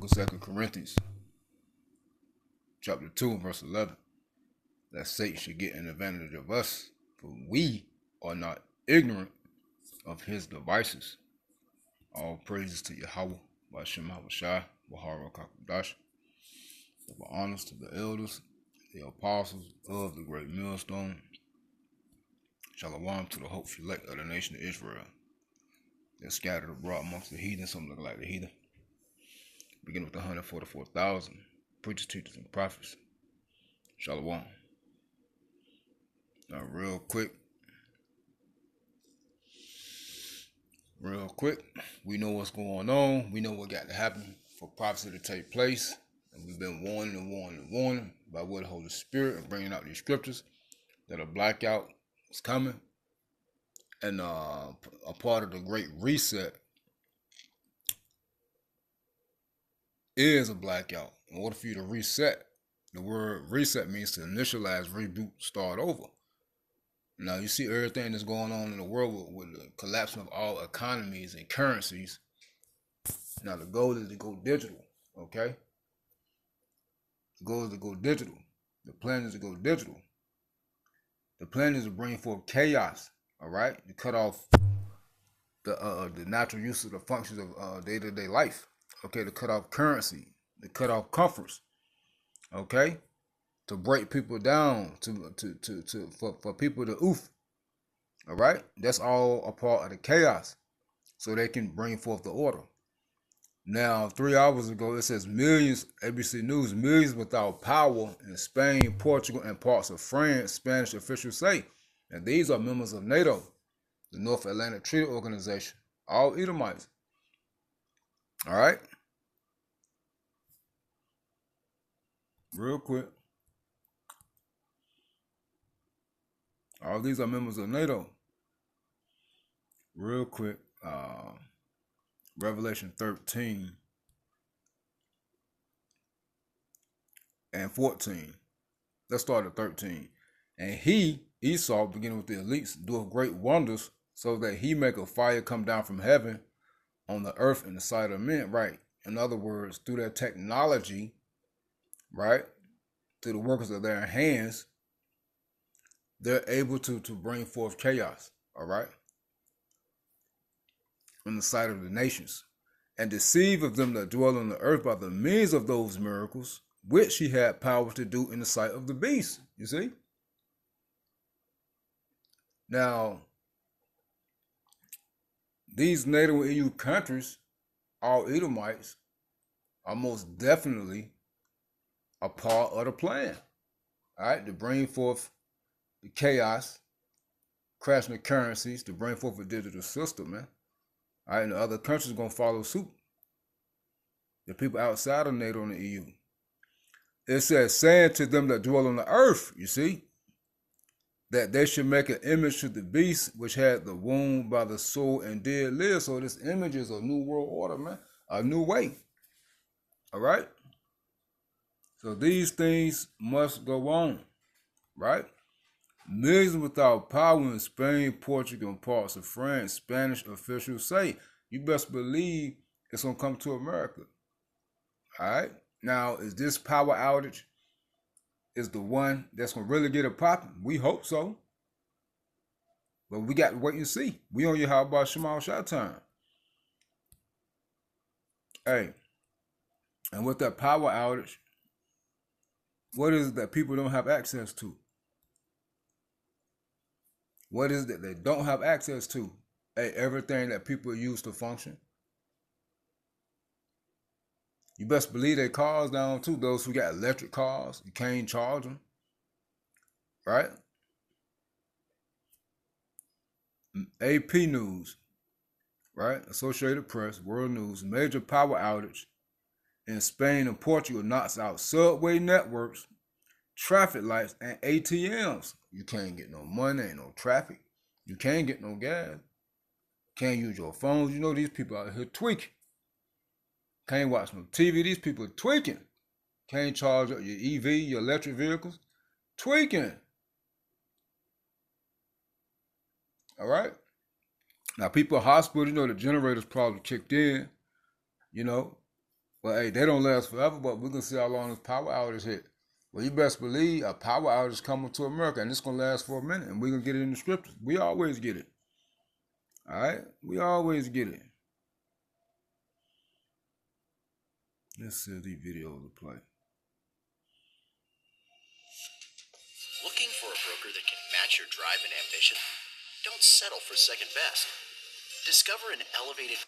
book of 2 Corinthians, chapter 2, and verse 11, that Satan should get an advantage of us, for we are not ignorant of his devices. All praises to Yahweh, Bashem Havashai, Bahara Kakadash. Give honors to the elders, the apostles of the great millstone. Shalom to the hopeful elect of the nation of Israel. They're scattered abroad amongst the heathen, some look like the heathen. Begin with 144,000 preachers, teachers, and prophets. Shalom. Now, real quick, we know what's going on. We know what got to happen for prophecy to take place. And we've been warning by what the Holy Spirit and bringing out these scriptures that a blackout is coming. And a part of the Great Reset is a blackout. In order for you to reset, the word reset means to initialize, reboot, start over. Now, you see everything that's going on in the world with the collapse of all economies and currencies. Now, the goal is to go digital, okay? The goal is to go digital. The plan is to go digital. The plan is to bring forth chaos, all right? To cut off the natural use of the functions of day-to-day life, okay? To cut off currency, to cut off comforts, okay? To break people down, for people to oof, all right? That's all a part of the chaos, so they can bring forth the order. Now, 3 hours ago, it says millions, ABC News, millions without power in Spain, Portugal, and parts of France, Spanish officials say. And these are members of NATO, the North Atlantic Treaty Organization, all Edomites. All right? Real quick. All these are members of NATO. Real quick. Revelation 13 and 14. Let's start at 13. And he, Esau, beginning with the elites, doeth great wonders, so that he make a fire come down from heaven on the earth in the sight of men. Right. In other words, through their technology, right, through the workers of their hands, they're able to bring forth chaos. All right. In the sight of the nations, and deceive of them that dwell on the earth by the means of those miracles, which he had power to do in the sight of the beast. You see? Now, these NATO and EU countries, all Edomites, are most definitely a part of the plan. All right, to bring forth the chaos, crashing the currencies, to bring forth a digital system, man. All right, and the other countries are going to follow suit. The people outside of NATO and the EU. It says, saying to them that dwell on the earth, you see, that they should make an image to the beast which had the wound by the sword and did live. So this image is a new world order, man. A new way. All right? So these things must go on. Right? Millions without power in Spain, Portugal, and parts of France, Spanish officials say. You best believe it's going to come to America. All right? Now, is this power outage is the one that's going to really get it popping? We hope so. But we got to wait and see. We on your how about Shemal Shot time. Hey, and with that power outage, what is it that people don't have access to? What is it that they don't have access to? Hey, everything that people use to function. You best believe their cars down too. Those who got electric cars, you can't charge them. Right? AP News, right? Associated Press, World News, major power outage in Spain and Portugal knocks out subway networks, traffic lights, and ATMs. You can't get no money, ain't no traffic. You can't get no gas. Can't use your phones. You know these people out here tweaking. Can't watch no TV. These people are tweaking. Can't charge up your EV, your electric vehicles. Tweaking. All right? Now, people at hospital, you know, the generators probably kicked in, you know, But hey, they don't last forever, but we can see how long this power outage hit. Well, you best believe a power outage is coming to America, and it's gonna last for a minute, and we're gonna get it in the scriptures. We always get it. All right, we always get it. Let's see these videos to play. Looking for a broker that can match your drive and ambition? Don't settle for second best. Discover an elevated...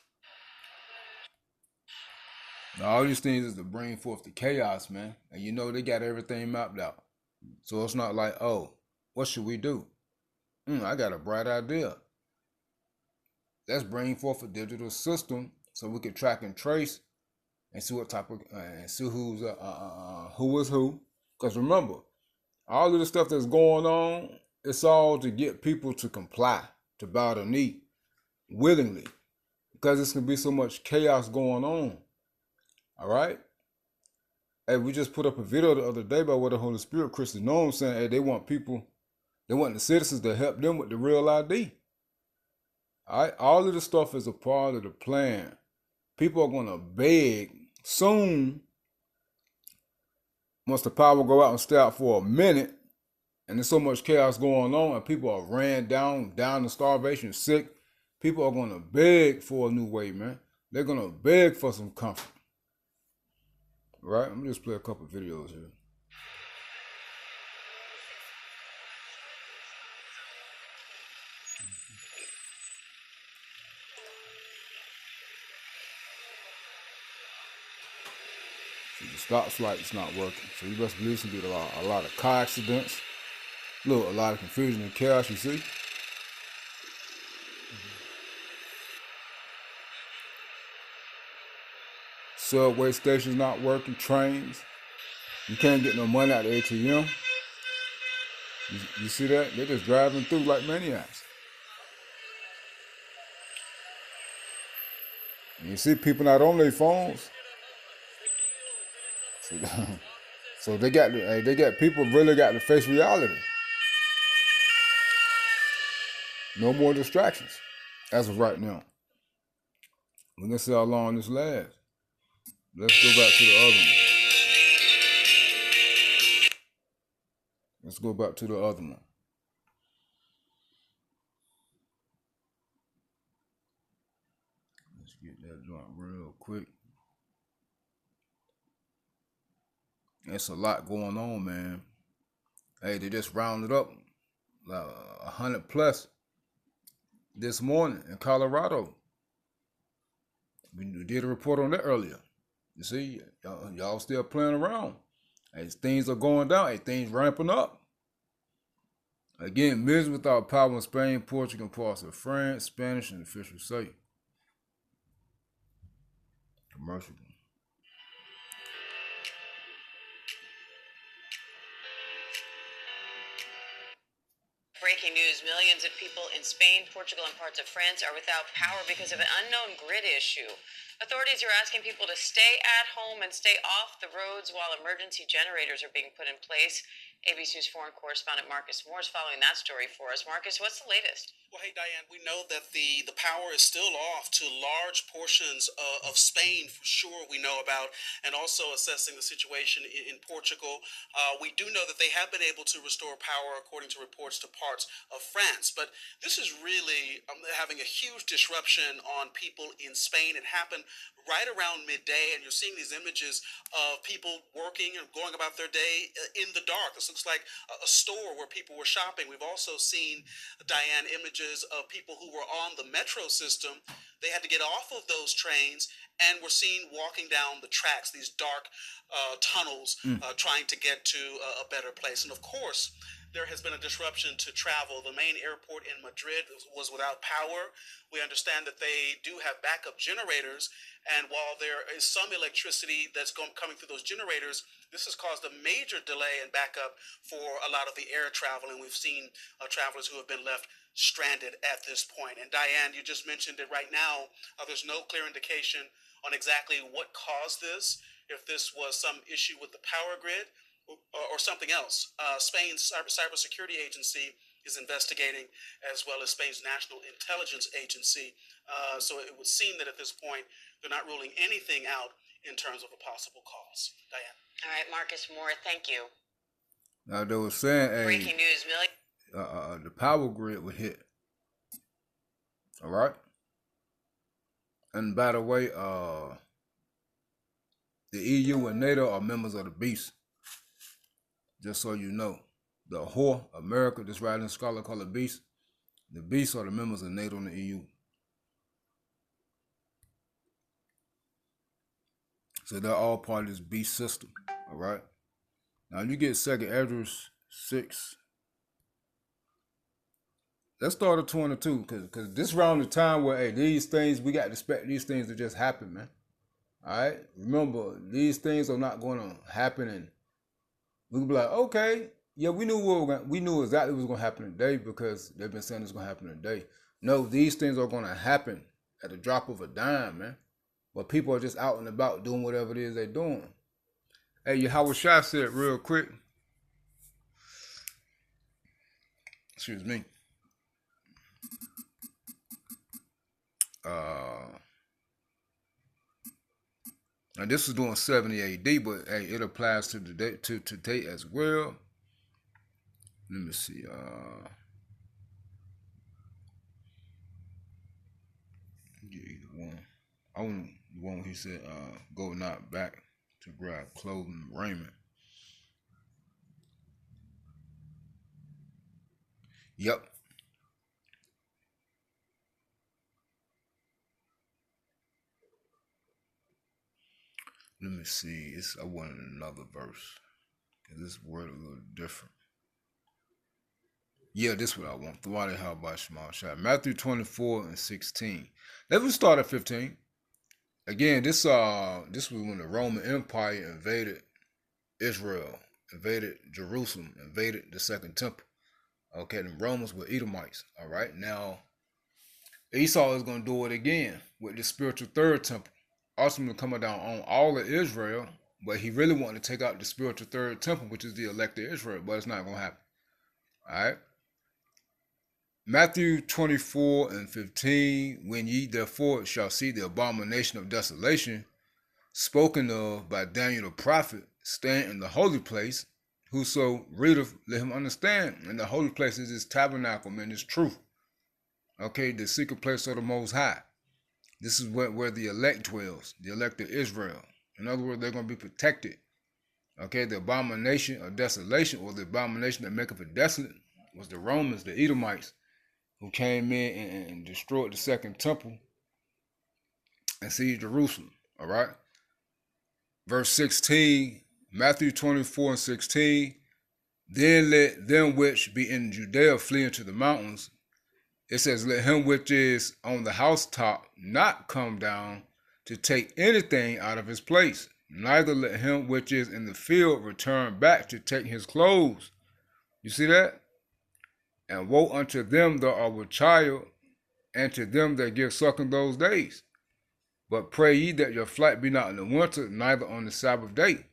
Now, all these things is to bring forth the chaos, man. And you know they got everything mapped out. So it's not like, oh, what should we do? I got a bright idea. Let's bring forth a digital system so we can track and trace and see what type of and see who is who. Because remember, all of the stuff that's going on, it's all to get people to comply, to bow the knee willingly, because it's gonna be so much chaos going on. All right. Hey, we just put up a video the other day about what the Holy Spirit Christians know. I'm saying, hey, they want the citizens to help them with the real ID. All right, all of this stuff is a part of the plan. People are gonna beg soon. Once the power go out and stay out for a minute, and there's so much chaos going on, and people are ran down to starvation, sick. People are gonna beg for a new way, man. They're gonna beg for some comfort. Right? Let me just play a couple videos here. See, the stop light is not working, so you best believe it's gonna be a lot of car accidents, a lot of confusion and chaos. You see. Subway stations not working, trains. You can't get no money out of the ATM. You see that? They're just driving through like maniacs. And you see people not on their phones. So they got people really got to face reality. No more distractions as of right now. We're gonna see how long this lasts. Let's go back to the other one. Let's go back to the other one. Let's get that joint real quick. It's a lot going on, man. Hey, they just rounded up 100 plus this morning in Colorado. We did a report on that earlier. You see, y'all still playing around. As things are going down, as things ramping up. Again, millions without power in Spain, Portugal, and parts of France, Spanish, and officials say. Commercial. Breaking news, millions of people in Spain, Portugal, and parts of France are without power because of an unknown grid issue. Authorities are asking people to stay at home and stay off the roads while emergency generators are being put in place. ABC News foreign correspondent Marcus Moore is following that story for us. Marcus, what's the latest? Well, hey, Diane, we know that the power is still off to large portions of Spain, for sure, we know about, and also assessing the situation in Portugal. We do know that they have been able to restore power, according to reports, to parts of France. But this is really having a huge disruption on people in Spain. It happened right around midday, and you're seeing these images of people working and going about their day in the dark. This looks like a store where people were shopping. We've also seen, Diane, images of people who were on the metro system. They had to get off of those trains and were seen walking down the tracks, these dark tunnels, trying to get to a better place. And of course, there has been a disruption to travel. The main airport in Madrid was without power. We understand that they do have backup generators, and while there is some electricity that's coming through those generators, this has caused a major delay and backup for a lot of the air travel, and we've seen travelers who have been left stranded at this point. And Diane, you just mentioned it right now. There's no clear indication on exactly what caused this, if this was some issue with the power grid or something else. Spain's cybersecurity agency is investigating, as well as Spain's National Intelligence Agency. So it would seem that at this point, they're not ruling anything out in terms of a possible cause. Diane. All right, Marcus Moore, thank you. Now they were saying, Breaking news, the power grid would hit. All right. And by the way, the EU and NATO are members of the beast. Just so you know, the whore America, this writing scholar called the beast. The beasts are the members of NATO and the EU. So they're all part of this beast system. All right. Now you get 2nd Esdras 6. Let's start at 22, because this around the time where, hey, these things, we got to expect these things to just happen, man. All right? Remember, these things are not going to happen, and we can be like, okay, yeah, we knew exactly what was going to happen today because they've been saying it's going to happen today. No, these things are going to happen at the drop of a dime, man. But people are just out and about doing whatever it is they're doing. Hey, Yahweh Shah said real quick. Excuse me. Now this was doing 70 AD, but hey, it applies to today as well. Let me see. Get either one. I want the one he said, go not back to grab clothing and raiment. Yep. Let me see. I wanted another verse. Because this word a little different. Yeah, this is what I want. Thwada how by Shema Shah. Matthew 24:16. Let me start at 15. Again, this was when the Roman Empire invaded Israel, invaded Jerusalem, invaded the Second Temple. Okay, the Romans were Edomites. All right, now Esau is going to do it again with the spiritual third temple, ultimately coming down on all of Israel. But he really wanted to take out the spiritual third temple, which is the elect of Israel, but it's not going to happen. All right. Matthew 24:15. When ye therefore shall see the abomination of desolation, spoken of by Daniel the prophet, stand in the holy place. Whoso readeth, let him understand. And the holy place is this tabernacle, man, this truth. Okay, the secret place of the Most High. This is where the elect dwells, the elect of Israel. In other words, they're going to be protected. Okay, the abomination of desolation, or the abomination that maketh it desolate, was the Romans, the Edomites, who came in and destroyed the Second Temple and seized Jerusalem. All right. Verse 16, Matthew 24:16. Then let them which be in Judea flee into the mountains. It says, let him which is on the housetop not come down to take anything out of his place. Neither let him which is in the field return back to take his clothes. You see that? And woe unto them that are with child, and to them that give suck in those days. But pray ye that your flight be not in the winter, neither on the Sabbath day.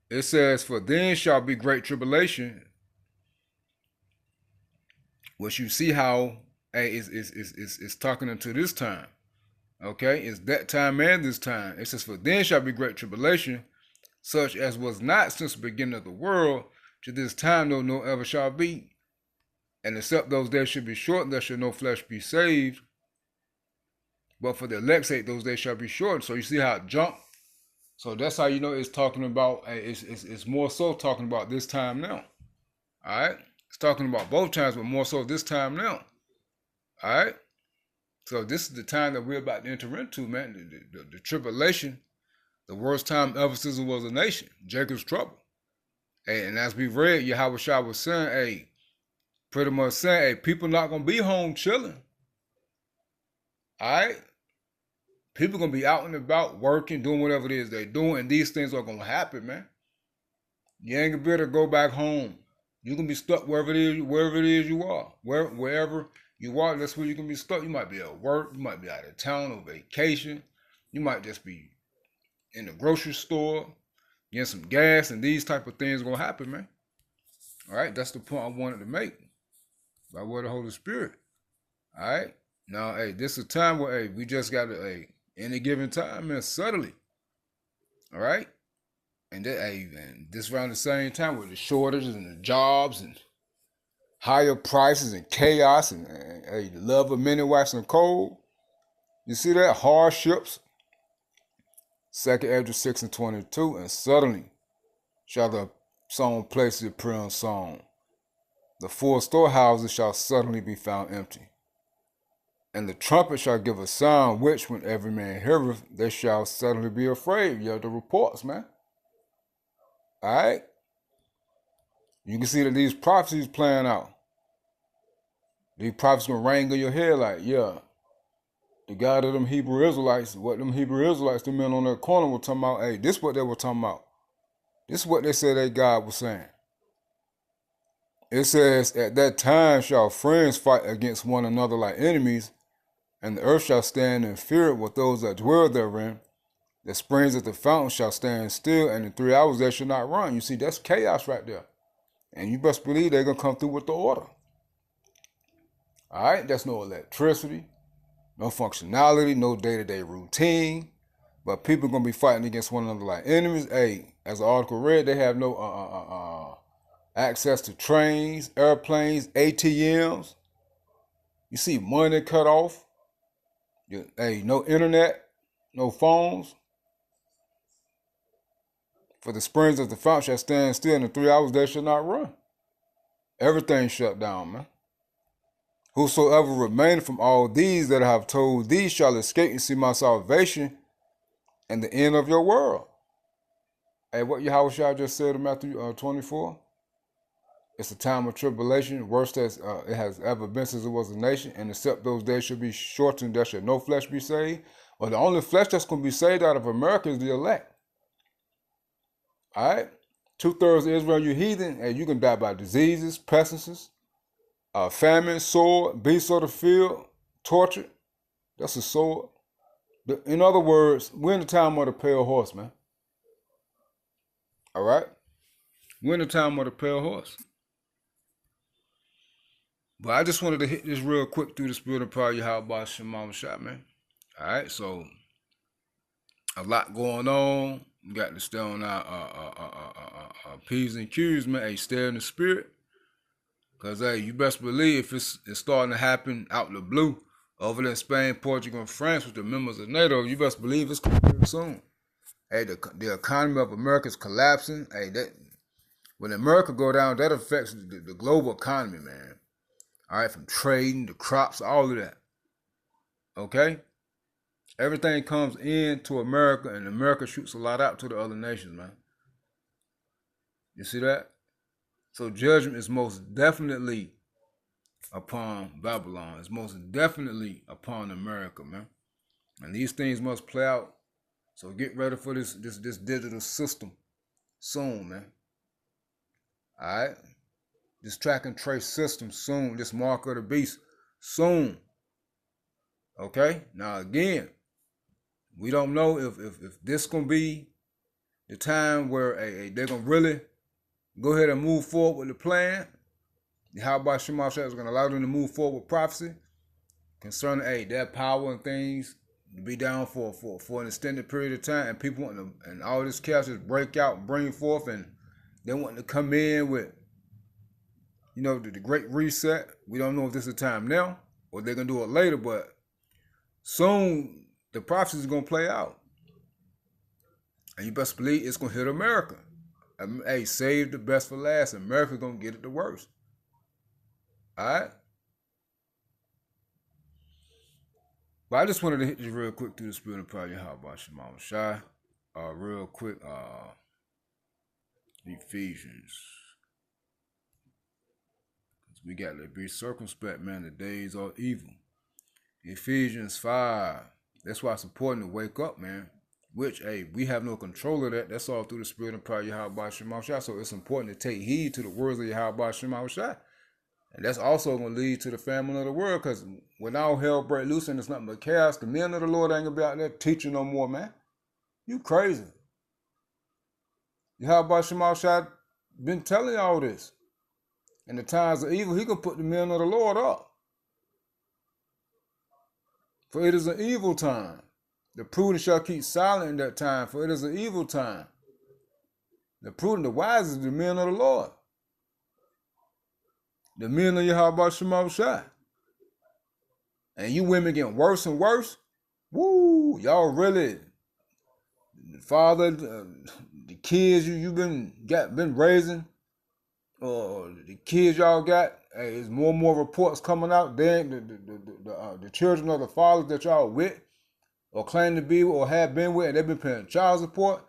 It says, for then shall be great tribulation. Which you see how it's talking into this time. Okay, it's that time and this time. It says, for then shall be great tribulation, such as was not since the beginning of the world, to this time no ever shall be. And except those days should be shortened, there shall no flesh be saved. But for the elect's sake, those days shall be shortened. So you see how it jumped. So that's how you know it's talking about. It's more so talking about this time now. All right, it's talking about both times, but more so this time now. All right. So this is the time that we're about to enter into, man. The tribulation, the worst time ever since it was a nation. Jacob's trouble. Hey, and as we read, Yahweh Shah was saying, hey, pretty much saying, hey, people not going to be home chilling. All right? People going to be out and about, working, doing whatever it is they're doing, and these things are going to happen, man. You ain't going to be able to go back home. You're going to be stuck wherever it is you are. Wherever you are, that's where you're going to be stuck. You might be at work. You might be out of town on vacation. You might just be in the grocery store, getting some gas, and these type of things are going to happen, man. All right? That's the point I wanted to make by word of the Holy Spirit. All right? Now, hey, this is a time where, hey, we just got to, hey, any given time, man, suddenly. All right? And, this around the same time with the shortages and the jobs and higher prices and chaos and the love of many waxing cold. You see that? Hardships. 2nd Ezra 6 and 22. And suddenly shall the sown places appear unsown. The full storehouses shall suddenly be found empty. And the trumpet shall give a sound, which when every man heareth, they shall suddenly be afraid. You have the reports, man. All right? You can see that these prophecies playing out. These prophets gonna ring in your head like, yeah, the God of them Hebrew Israelites, what them Hebrew Israelites, the men on that corner were talking about, hey, this is what they were talking about. This is what they said that God was saying. It says, at that time shall friends fight against one another like enemies, and the earth shall stand in fear with those that dwell therein. The springs of the fountain shall stand still, and in 3 hours they shall not run. You see, that's chaos right there. And you best believe they're going to come through with the order. All right? There's no electricity, no functionality, no day-to-day routine. But people are going to be fighting against one another like enemies. Hey, as the article read, they have no access to trains, airplanes, ATMs. You see money cut off. Hey, no internet, no phones. For the springs of the fountain shall stand still, and in 3 hours they shall not run. Everything shut down, man. Whosoever remaineth from all these that I have told thee shall escape and see my salvation and the end of your world. Hey, what Yahushua just said in Matthew 24? It's a time of tribulation, worst as it has ever been since it was a nation, and except those days should be shortened, there shall no flesh be saved. Well, the only flesh that's going to be saved out of America is the elect. All right? 2/3 of Israel, you heathen, and you can die by diseases, pestilences, famine, sword, beasts of the field, torture. That's a sword. In other words, we're in the time of the pale horse, man. All right? We're in the time of the pale horse. But I just wanted to hit this real quick through the spirit of power, Yahweh Shema Shot, man. All right, so a lot going on. We got to stay on our P's and Q's, man. Hey, stay in the spirit. Because, hey, you best believe it's starting to happen out in the blue over there in Spain, Portugal, and France with the members of NATO. You best believe it's coming soon. Hey, the economy of America is collapsing. Hey, when America go down, that affects the global economy, man. All right, from trading to crops, all of that. Okay? Everything comes into America, and America shoots a lot out to the other nations, man. You see that? So judgment is most definitely upon Babylon. It's most definitely upon America, man. And these things must play out. So get ready for this digital system soon, man. All right? This track and trace system soon. This mark of the beast soon. Okay? Now again, we don't know if this gonna be the time where they're gonna really go ahead and move forward with the plan. How about Shema is gonna allow them to move forward with prophecy concerning their power and things to be down for an extended period of time, and people want to, and all this chaos just break out and bring forth, and they want to come in with, you know, the great reset. We don't know if this is the time now or they're gonna do it later, but soon the prophecy is gonna play out, and you best believe it's gonna hit America. Hey, save the best for last. America's gonna get it the worst. All right. But I just wanted to hit this real quick through the spirit of prayer. How about Shema Shai? Real quick. Ephesians. We got to be circumspect, man. The days are evil. Ephesians 5. That's why it's important to wake up, man. Which, we have no control of that. That's all through the spirit and power of Yahweh Shema Shai. So it's important to take heed to the words of Yahweh Shema Shai. And that's also going to lead to the famine of the world. Because when all hell break loose and it's nothing but chaos, the men of the Lord ain't going to be out there teaching no more, man. You crazy. Yahweh Shema Shai been telling you all this. In the times of evil, he can put the men of the Lord up. For it is an evil time. The prudent shall keep silent in that time, for it is an evil time. The prudent, the wise is the men of the Lord. The men of Yahweh Shema Shai. And you women getting worse and worse. Woo, y'all really, father, the kids you've been raising, the kids y'all got, hey, there's more and more reports coming out. Then the children of the fathers that y'all with, or claim to be, or have been with, and they've been paying child support.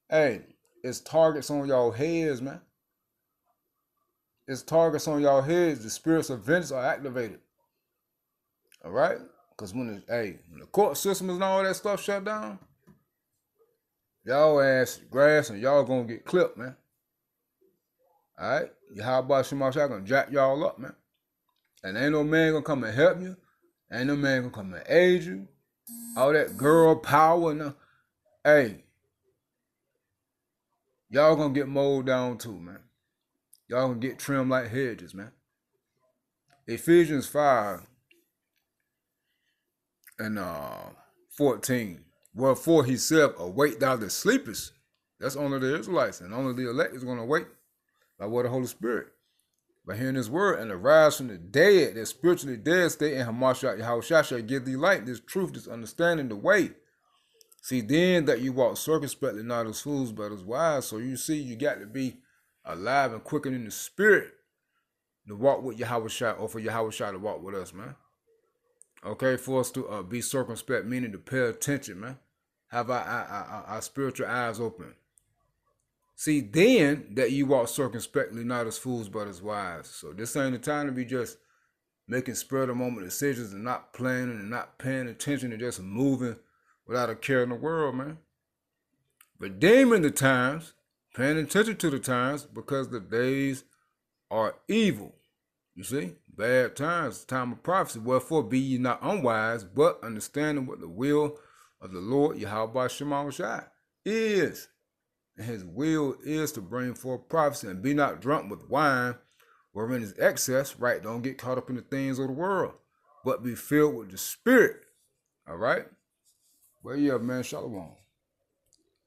Hey, it's targets on y'all heads, man. It's targets on y'all heads. The spirits of vengeance are activated. All right, because when the court systems and all that stuff shut down, y'all ass grass and y'all gonna get clipped, man. All right, Yahweh Shema Shai gonna jack y'all up, man. And ain't no man gonna come and help you. Ain't no man gonna come and aid you. All that girl power and hey, y'all gonna get mowed down too, man. Y'all gonna get trimmed like hedges, man. Ephesians 5 and 14. Wherefore he said, awake thou the sleepers. That's only the Israelites, and only the elect is gonna awake by what the Holy Spirit. By hearing his word, and arise from the dead, that spiritually dead state, and Hamashiach Yahushua shall give thee light, this truth, this understanding, the way. See, then that you walk circumspectly, not as fools, but as wise. So you see, you got to be alive and quickened in the spirit to walk with Yahushua, or for Yahushua to walk with us, man. Okay, for us to be circumspect, meaning to pay attention, man. Have our spiritual eyes open. See, then that you walk circumspectly, not as fools, but as wise. So this ain't the time to be just making spur-of-the-moment decisions and not planning and not paying attention and just moving without a care in the world, man. Redeeming the times, paying attention to the times, because the days are evil. You see, bad times, time of prophecy. Wherefore be ye not unwise, but understanding what the will of the Lord Yahweh Shema Shai is. And his will is to bring forth prophecy, and be not drunk with wine, wherein is excess, right? Don't get caught up in the things of the world, but be filled with the Spirit. All right? Well, yeah, man, shalom.